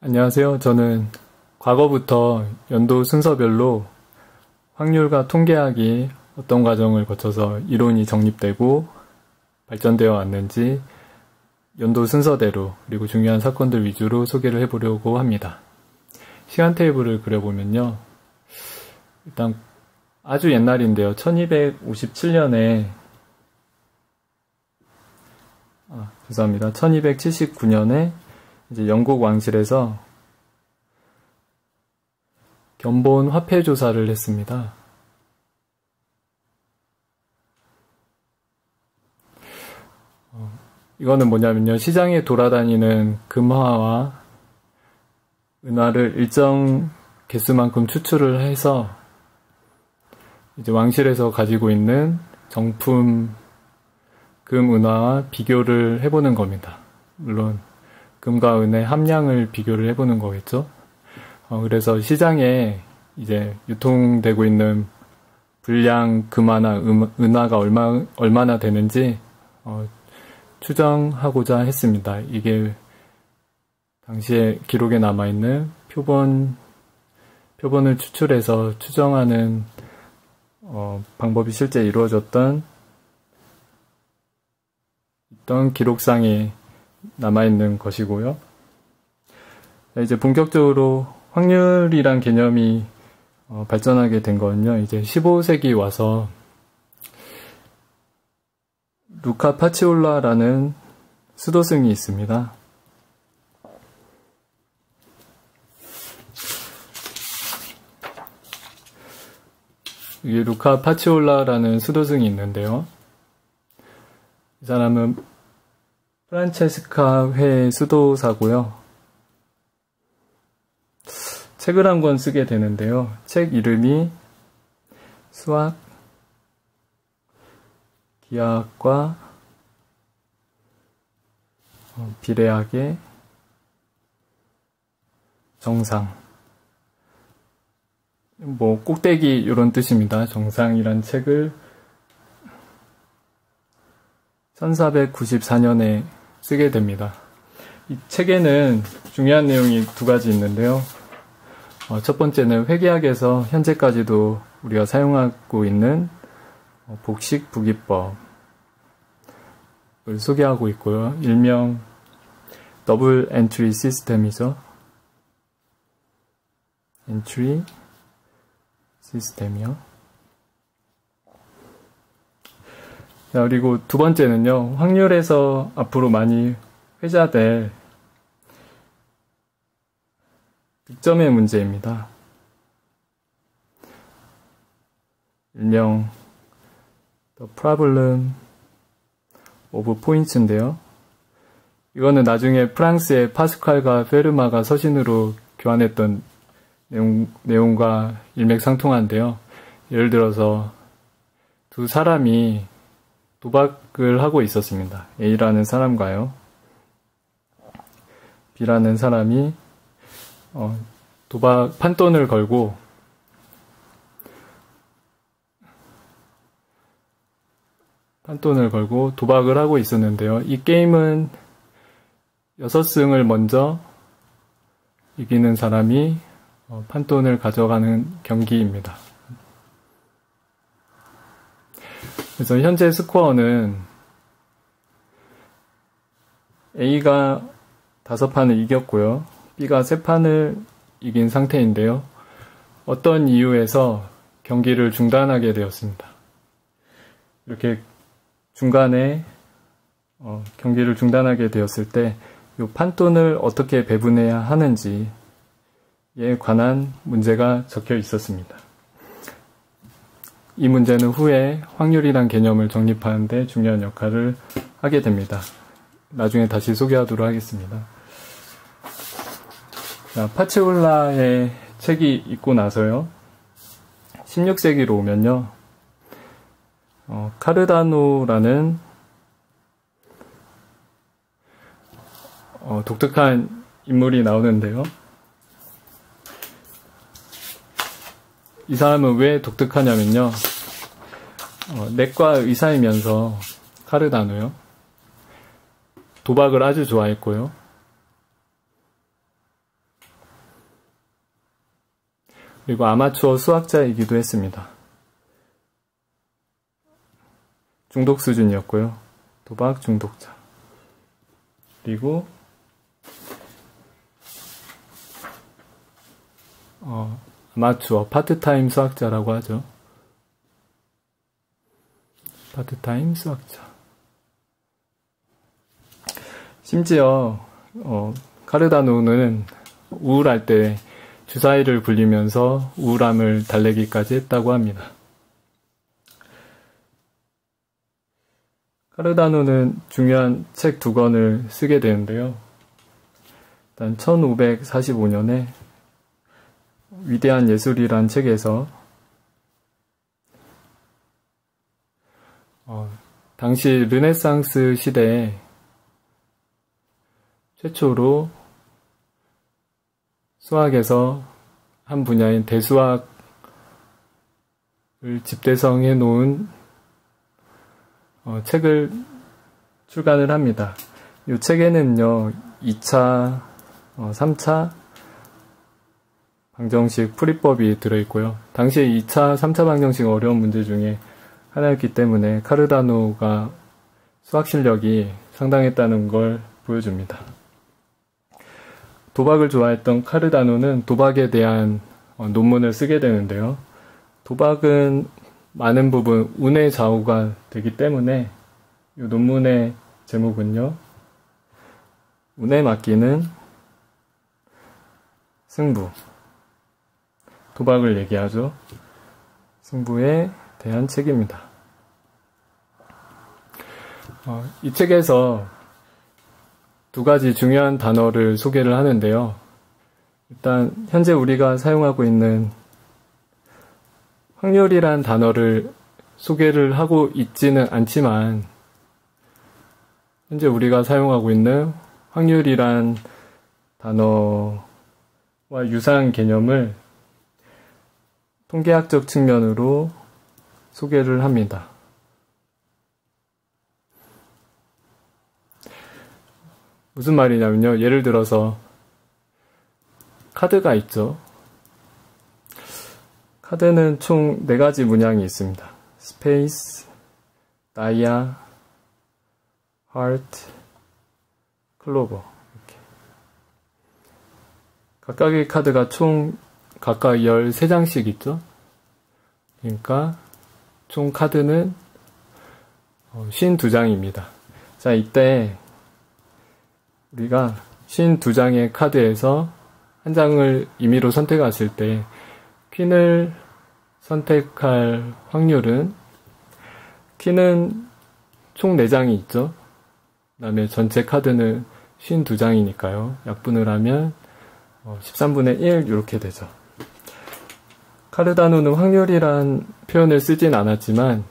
안녕하세요. 저는 과거부터 연도 순서별로 확률과 통계학이 어떤 과정을 거쳐서 이론이 정립되고 발전되어 왔는지 연도 순서대로 그리고 중요한 사건들 위주로 소개를 해보려고 합니다. 시간 테이블을 그려보면요. 일단 아주 옛날인데요. 1257년에 1279년에 이제 영국 왕실에서 견본 화폐 조사를 했습니다. 이거는 뭐냐면요. 시장에 돌아다니는 금화와 은화를 일정 개수만큼 추출을 해서 이제 왕실에서 가지고 있는 정품 금, 은화와 비교를 해보는 겁니다. 물론 금과 은의 함량을 비교를 해보는 거겠죠. 그래서 시장에 이제 유통되고 있는 불량 금화나 은화가 얼마나 되는지 추정하고자 했습니다. 이게 당시에 기록에 남아있는 표본을 추출해서 추정하는 방법이 실제 이루어졌던 기록상에 남아있는 것이고요. 이제 본격적으로 확률이란 개념이 발전하게 된 거는요. 이제 15세기 와서 루카 파치올라라는 수도승이 있습니다. 이게 루카 파치올라라는 수도승이 있는데요. 이 사람은 프란체스카 회의 수도사고요. 책을 한 권 쓰게 되는데요. 책 이름이 수학, 기하학과, 비례학의 정상. 꼭대기 이런 뜻입니다. 정상이란 책을 1494년에 쓰게 됩니다. 이 책에는 중요한 내용이 두 가지 있는데요. 첫 번째는 회계학에서 현재까지도 우리가 사용하고 있는 복식 부기법을 소개하고 있고요. 일명 더블 엔트리 시스템이죠. 엔트리 시스템이요. 자, 그리고 두 번째는요. 확률에서 앞으로 많이 회자될 득점의 문제입니다. 일명 The Problem of Points인데요. 이거는 나중에 프랑스의 파스칼과 페르마가 서신으로 교환했던 내용과 일맥상통한데요. 예를 들어서 두 사람이 도박을 하고 있었습니다. A라는 사람과요. B라는 사람이 판돈을 걸고 도박을 하고 있었는데요. 이 게임은 6승을 먼저 이기는 사람이 판돈을 가져가는 경기입니다. 그래서 현재 스코어는 A가 5판을 이겼고요. B가 3판을 이긴 상태인데요. 어떤 이유에서 경기를 중단하게 되었습니다. 이렇게 중간에 경기를 중단하게 되었을 때 이 판돈을 어떻게 배분해야 하는지에 관한 문제가 적혀 있었습니다. 이 문제는 후에 확률이란 개념을 정립하는 데 중요한 역할을 하게 됩니다. 나중에 다시 소개하도록 하겠습니다. 자, 파치올라의 책이 있고 나서요. 16세기로 오면요. 카르다노라는 독특한 인물이 나오는데요. 이 사람은 왜 독특하냐면요. 내과 의사이면서 카르다노요. 도박을 아주 좋아했고요. 그리고 아마추어 수학자이기도 했습니다. 중독 수준이었고요. 도박 중독자. 그리고 아마추어 파트타임 수학자라고 하죠. 파트타임 수학자. 심지어 카르다노는 우울할 때 주사위를 굴리면서 우울함을 달래기까지 했다고 합니다. 카르다노는 중요한 책 2권을 쓰게 되는데요. 일단 1545년에 위대한 예술이란 책에서 당시 르네상스 시대에 최초로 수학에서 한 분야인 대수학을 집대성해 놓은 책을 출간을 합니다. 이 책에는요, 2차, 3차 방정식 풀이법이 들어있고요. 당시에 2차, 3차 방정식 어려운 문제 중에 하나였기 때문에 카르다노가 수학 실력이 상당했다는 걸 보여줍니다. 도박을 좋아했던 카르다노는 도박에 대한 논문을 쓰게 되는데요. 도박은 많은 부분 운의 좌우가 되기 때문에 이 논문의 제목은요, 운에 맡기는 승부. 도박을 얘기하죠. 승부에 대한 책입니다. 이 책에서 2가지 중요한 단어를 소개를 하는데요. 일단 현재 우리가 사용하고 있는 확률이란 단어를 소개를 하고 있지는 않지만 현재 우리가 사용하고 있는 확률이란 단어와 유사한 개념을 통계학적 측면으로 소개를 합니다. 무슨 말이냐면요. 예를 들어서 카드가 있죠. 카드는 총 4가지 문양이 있습니다. 스페이스, 다이아, 하트, 클로버. 이렇게. 각각의 카드가 총 각각 13장씩 있죠. 그러니까 총 카드는 52장입니다. 자, 이때 우리가 52장의 카드에서 한 장을 임의로 선택했을 때 퀸을 선택할 확률은, 퀸은 총 4장이 있죠. 그 다음에 전체 카드는 52장이니까요. 약분을 하면 13분의 1 이렇게 되죠. 카르다노는 확률이란 표현을 쓰진 않았지만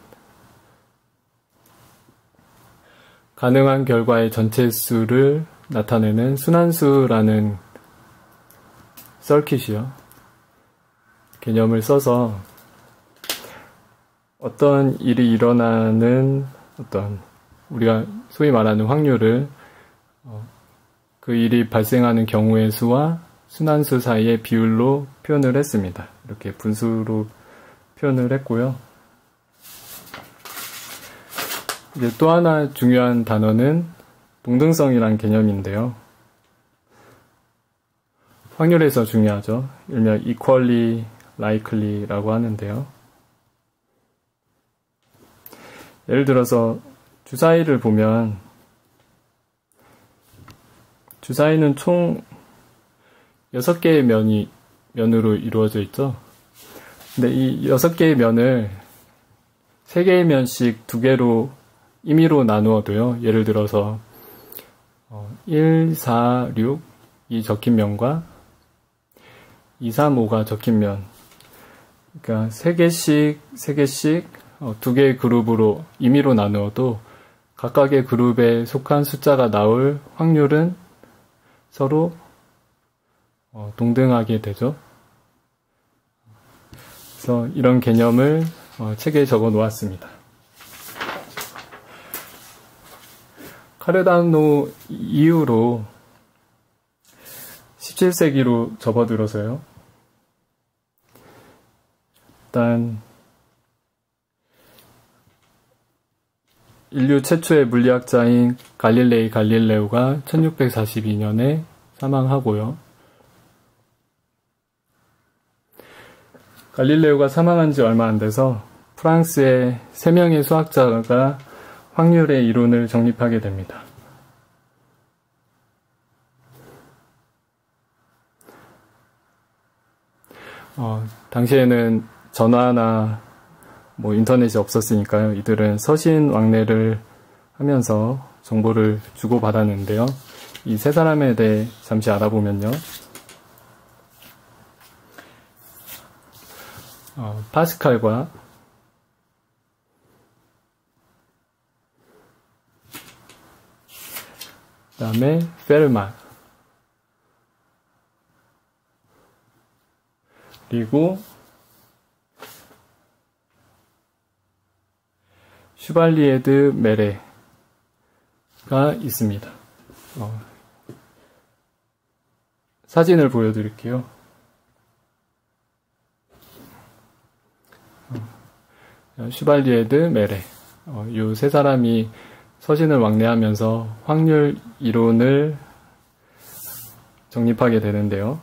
가능한 결과의 전체 수를 나타내는 순환수라는 서킷이요. 개념을 써서 어떤 일이 일어나는 우리가 소위 말하는 확률을 그 일이 발생하는 경우의 수와 순환수 사이의 비율로 표현을 했습니다. 이렇게 분수로 표현을 했고요. 이제 또 하나 중요한 단어는 동등성이란 개념인데요. 확률에서 중요하죠. 일명 equally, likely라고 하는데요. 예를 들어서 주사위를 보면 주사위는 총 6개의 면으로 이루어져 있죠. 근데 이 6개의 면을 3개의 면씩 2개로 임의로 나누어도요. 예를 들어서 1, 4, 6 이 적힌 면과 2, 3, 5가 적힌 면, 그러니까 3개씩 2개의 그룹으로 임의로 나누어도 각각의 그룹에 속한 숫자가 나올 확률은 서로 동등하게 되죠. 그래서 이런 개념을 책에 적어 놓았습니다. 카르다노 이후로 17세기로 접어들어서요. 일단 인류 최초의 물리학자인 갈릴레오가 1642년에 사망하고요. 갈릴레오가 사망한 지 얼마 안 돼서 프랑스의 3명의 수학자가 확률의 이론을 정립하게 됩니다. 당시에는 전화나 인터넷이 없었으니까요. 이들은 서신 왕래를 하면서 정보를 주고받았는데요. 이 세 사람에 대해 잠시 알아보면요. 파스칼과 그 다음에 페르마, 그리고 슈발리에드 메레가 있습니다. 사진을 보여드릴게요. 슈발리에드 메레, 이 세 사람이 서신을 왕래하면서 확률 이론을 정립하게 되는데요.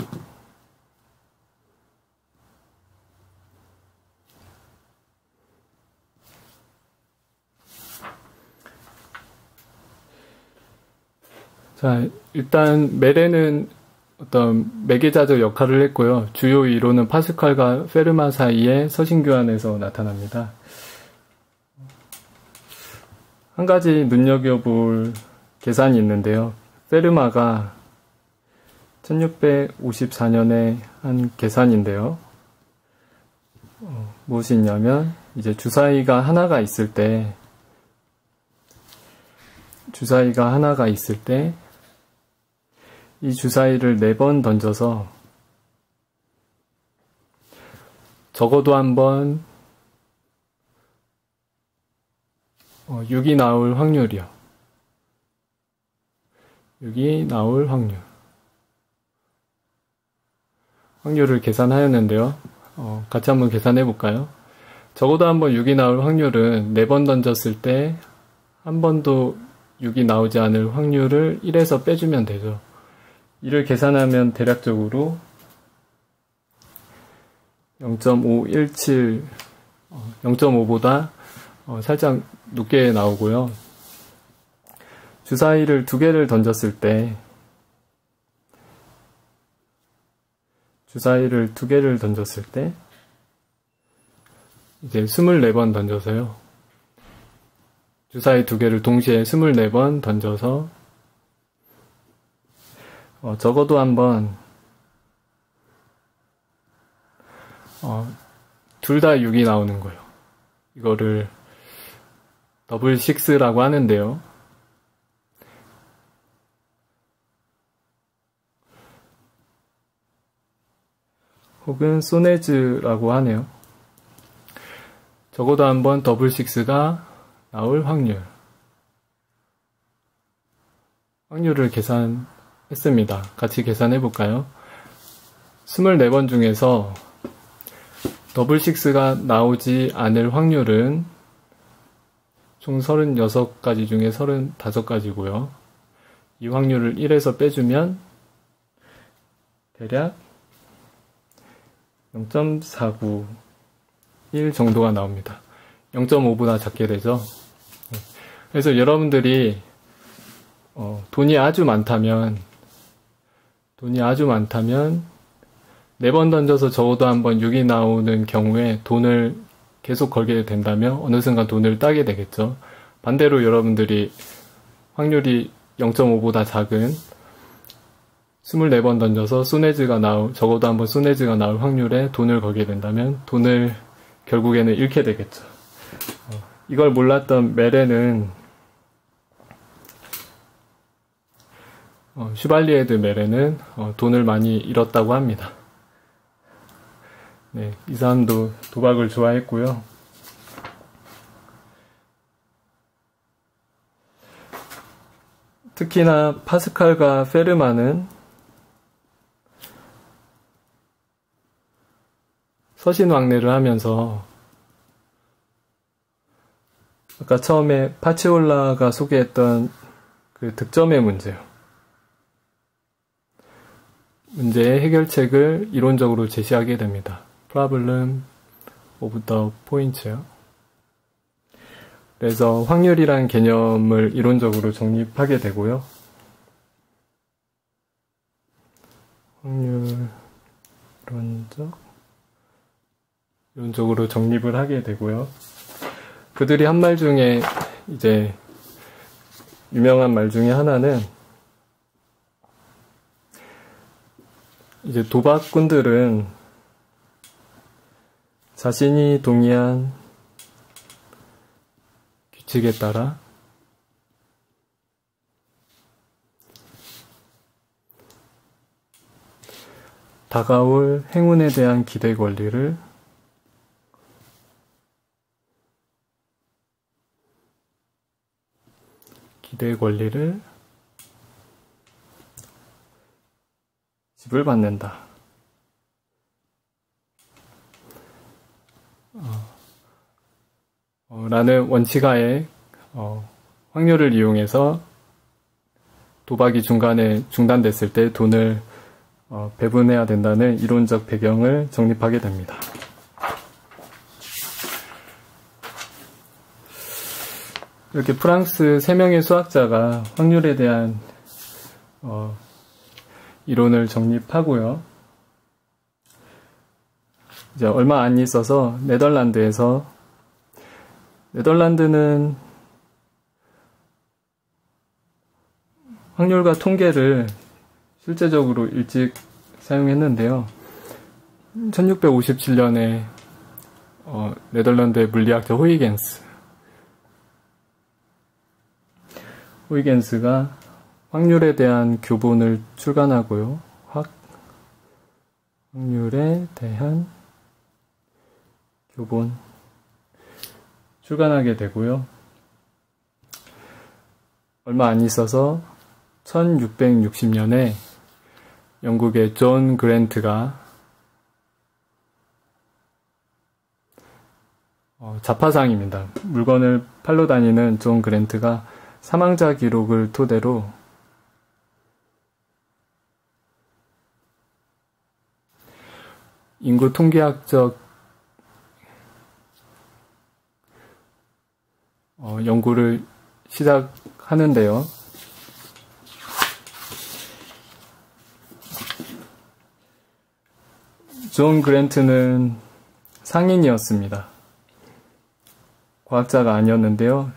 자, 일단 메레는 어떤 매개자적 역할을 했고요. 주요 이론은 파스칼과 페르마 사이의 서신 교환에서 나타납니다. 한 가지 눈여겨볼 계산이 있는데요. 페르마가 1654년에 한 계산인데요. 무엇이 있냐면, 이제 주사위가 하나가 있을 때, 이 주사위를 4번 던져서 적어도 한 번 6이 나올 확률이요. 6이 나올 확률. 확률을 계산하였는데요. 같이 한번 계산해 볼까요? 적어도 한 번 6이 나올 확률은 4번 던졌을 때 한 번도 6이 나오지 않을 확률을 1에서 빼주면 되죠. 이를 계산하면 대략적으로 0.517, 0.5보다 살짝 높게 나오고요. 주사위를 2개를 던졌을 때 이제 24번 던져서요. 주사위 2개를 동시에 24번 던져서 적어도 한번 둘 다 6이 나오는 거예요. 이거를 더블 식스라고 하는데요. 혹은 소네즈라고 하네요. 적어도 한번 더블 식스가 나올 확률을 계산했습니다. 같이 계산해 볼까요? 24번 중에서 더블 식스가 나오지 않을 확률은 총 36가지 중에 35가지고요. 이 확률을 1에서 빼주면 대략 0.491 정도가 나옵니다. 0.5보다 작게 되죠. 그래서 여러분들이 돈이 아주 많다면 4번 던져서 적어도 한번 6이 나오는 경우에 돈을 계속 걸게 된다면 어느 순간 돈을 따게 되겠죠. 반대로 여러분들이 확률이 0.5보다 작은 24번 던져서 적어도 한번 소네즈가 나올 확률에 돈을 걸게 된다면 돈을 결국에는 잃게 되겠죠. 이걸 몰랐던 메레는 슈발리에드 메레는 돈을 많이 잃었다고 합니다. 네, 이 사람도 도박을 좋아했고요. 특히나 파스칼과 페르마는 서신왕래를 하면서 아까 처음에 파치올라가 소개했던 그 득점의 문제요. 문제의 해결책을 이론적으로 제시하게 됩니다. Problem of the points요. 그래서 확률이란 개념을 이론적으로 정립하게 되고요. 확률 이론적으로 정립을 하게 되고요. 그들이 한 말 중에 이제 유명한 말 중에 하나는 이제 도박꾼들은 자신이 동의한 규칙에 따라 다가올 행운에 대한 기대 권리를 지불받는다. 라는 원칙하에 확률을 이용해서 도박이 중간에 중단됐을 때 돈을 배분해야 된다는 이론적 배경을 정립하게 됩니다. 이렇게 프랑스 3명의 수학자가 확률에 대한 이론을 정립하고요. 이제 얼마 안 있어서 네덜란드는 확률과 통계를 실제적으로 일찍 사용했는데요. 1657년에 네덜란드의 물리학자 호이겐스가 확률에 대한 교본을 출간하고요. 확률에 대한 교본 출간하게 되고요. 얼마 안 있어서 1660년에 영국의 존 그랜트가 자파상입니다. 물건을 팔러 다니는 존 그랜트가 사망자 기록을 토대로 인구 통계학적 연구를 시작하는데요. 존 그랜트는 상인이었습니다. 과학자가 아니었는데요.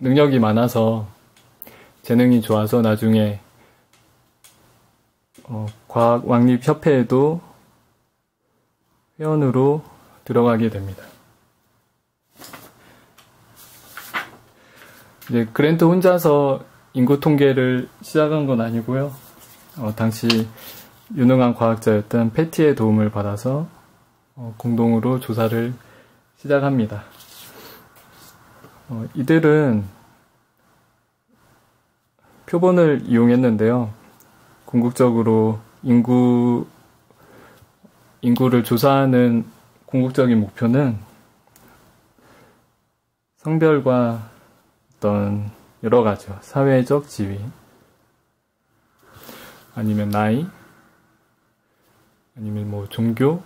능력이 많아서 재능이 좋아서 나중에 과학왕립협회에도 회원으로 들어가게 됩니다. 이제 그랜트 혼자서 인구 통계를 시작한 건 아니고요. 당시 유능한 과학자였던 패티의 도움을 받아서 공동으로 조사를 시작합니다. 이들은 표본을 이용했는데요. 궁극적으로 인구를 조사하는 궁극적인 목표는 성별과 어떤 여러 가지요. 사회적 지위, 아니면 나이, 아니면 뭐 종교,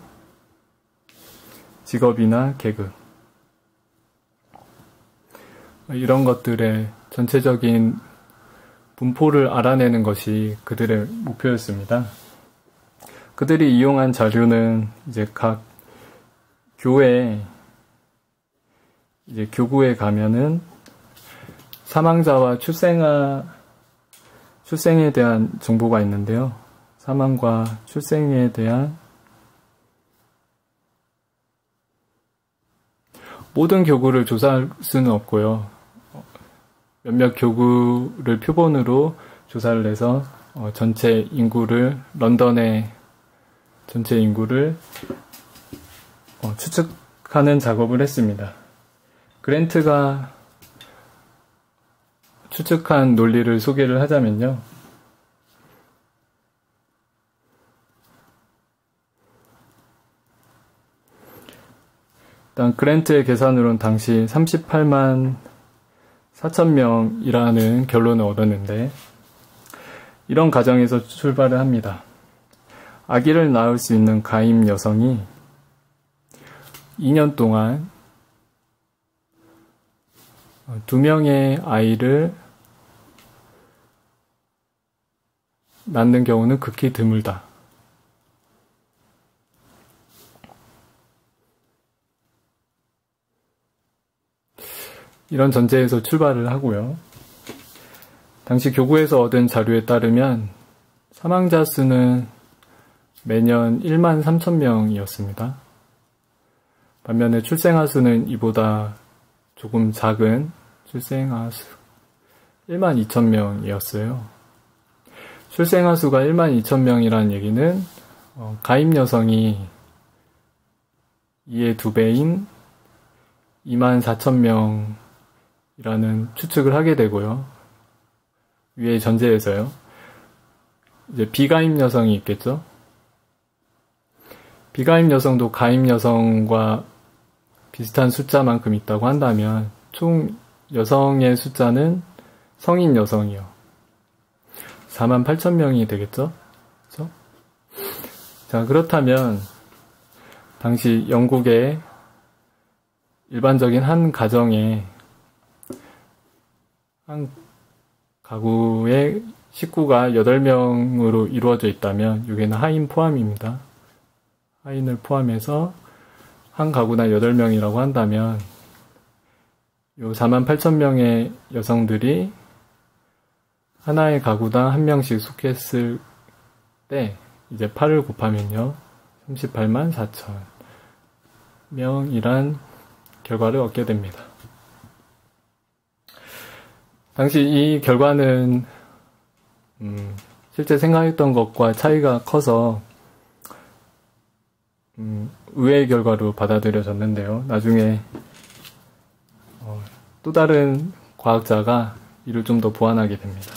직업이나 계급, 이런 것들의 전체적인 분포를 알아내는 것이 그들의 목표였습니다. 그들이 이용한 자료는 이제 각 교구에 가면은 사망자와 출생에 대한 정보가 있는데요. 사망과 출생에 대한 모든 교구를 조사할 수는 없고요. 몇몇 교구를 표본으로 조사를 해서 전체 인구를, 런던의 전체 인구를 추측하는 작업을 했습니다. 그랜트가 추측한 논리를 소개를 하자면요. 일단 그랜트의 계산으로는 당시 38만 4천 명이라는 결론을 얻었는데, 이런 가정에서 출발을 합니다. 아기를 낳을 수 있는 가임 여성이 2년 동안 2명의 아이를 낳는 경우는 극히 드물다. 이런 전제에서 출발을 하고요. 당시 교구에서 얻은 자료에 따르면 사망자 수는 매년 1만 3천 명이었습니다. 반면에 출생아 수는 이보다 조금 작은 출생아 수 1만 2천 명이었어요. 출생아 수가 1만 2천 명이라는 얘기는 가임 여성이 이의 2배인 2만 4천 명이라는 추측을 하게 되고요. 위의 전제에서요. 이제 비가임 여성이 있겠죠. 비가임 여성도 가임 여성과 비슷한 숫자만큼 있다고 한다면 총 여성의 숫자는 성인 여성이요. 4만 8천 명이 되겠죠? 그렇죠? 자, 그렇다면 당시 영국의 일반적인 한 가정에 한 가구의 식구가 8명으로 이루어져 있다면, 여기는 하인 포함입니다. 하인을 포함해서 한 가구당 8명이라고 한다면 요 4만 8천 명의 여성들이 하나의 가구당 한 명씩 속했을 때 이제 8을 곱하면요 38만 4천 명이란 결과를 얻게 됩니다. 당시 이 결과는 실제 생각했던 것과 차이가 커서 의외의 결과로 받아들여졌는데요. 나중에 또 다른 과학자가 이를 좀 더 보완하게 됩니다.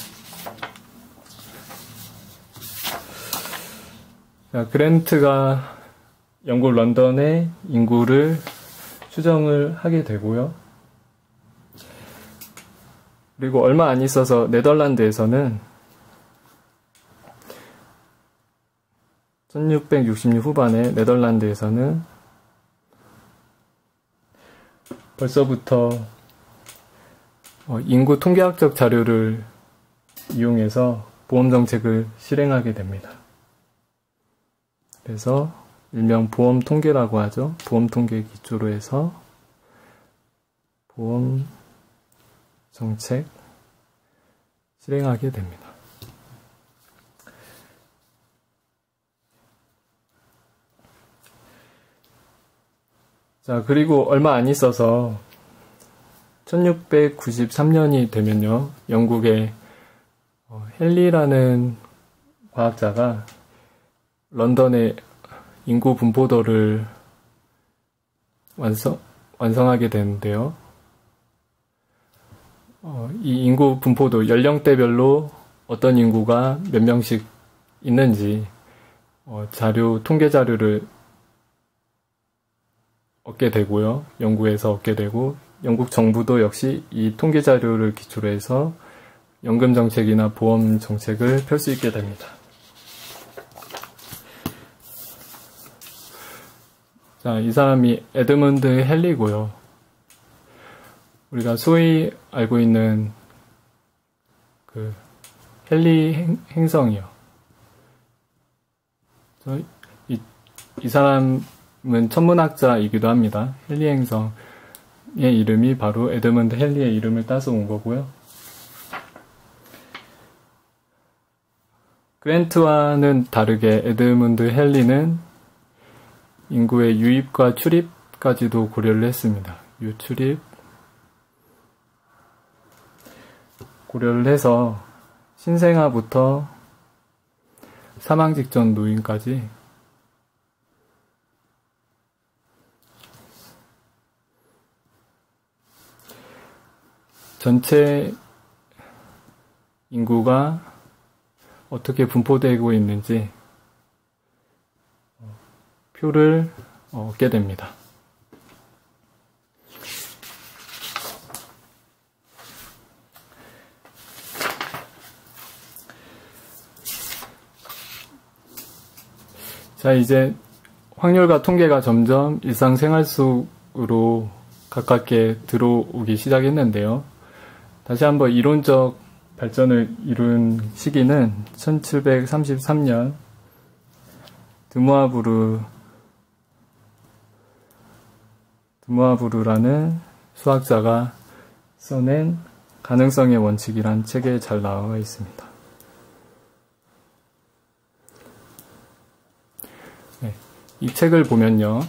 자, 그랜트가 영국 런던의 인구를 추정을 하게 되고요. 그리고 얼마 안 있어서 네덜란드에서는 1660년 후반에 네덜란드에서는 벌써부터 인구 통계학적 자료를 이용해서 보험 정책을 실행하게 됩니다. 그래서 일명 보험 통계라고 하죠. 보험 통계 기초로 해서 보험 정책 실행하게 됩니다. 자, 그리고 얼마 안 있어서 1693년이 되면요, 영국의 헨리라는 과학자가 런던의 인구 분포도를 완성하게 되는데요. 이 인구 분포도 연령대별로 어떤 인구가 몇 명씩 있는지 통계 자료를 얻게 되고요. 연구에서 얻게 되고, 영국 정부도 역시 이 통계 자료를 기초로 해서 연금 정책이나 보험 정책을 펼 수 있게 됩니다. 자, 이 사람이 에드먼드 헨리고요. 우리가 소위 알고 있는 그 헨리 행성이요. 이 사람은 천문학자이기도 합니다. 헨리 행성의 이름이 바로 에드먼드 헨리의 이름을 따서 온 거고요. 그랜트와는 다르게 에드먼드 헨리는 인구의 유입과 출입까지도 고려를 했습니다. 유출입 고려를 해서 신생아부터 사망 직전 노인까지 전체 인구가 어떻게 분포되고 있는지 표를 얻게 됩니다. 자, 이제 확률과 통계가 점점 일상생활 속으로 가깝게 들어오기 시작했는데요. 다시 한번 이론적 발전을 이룬 시기는 1733년 드모아부르라는 수학자가 써낸 가능성의 원칙이란 책에 잘 나와 있습니다. 네, 이 책을 보면요.